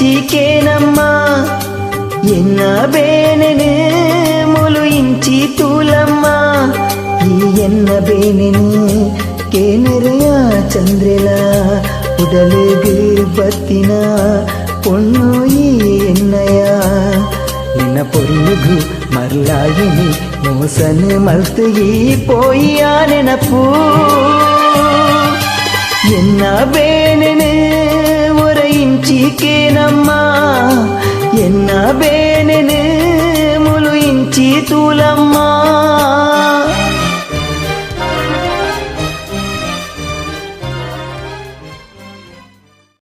ಇಂಚಿಕೇನಮ್ಮ ಎನ್ನ ಬೇನೆನೆ ಮುಲು ಇಂಚಿ ತೂಲಮ್ಮ ಈ ಎನ್ನ ಬೇನೆನೆ ಕೇನೆರೆಯ ಚಂದ್ರೆಲ ಉಡಲೆಗೆ ಬತ್ತಿನ பொண்ணு என்னையா ನಿನ್ನ ಪೊರಿಯುಗು ಮರುಳಾಯಿನಿ ಮೋಸನ ಮಲ್ತಗಿ ಪೋಯಿಯ ನೆನಪು ಎನ್ನ ಬೇನೆನೆ ಒರಯಿಂಚಿಕೇನಮ್ಮ ಎನ್ನ ಬೇನೆನೆ ಮುಲು ಇಂಚಿ ತೂಲಮ್ಮ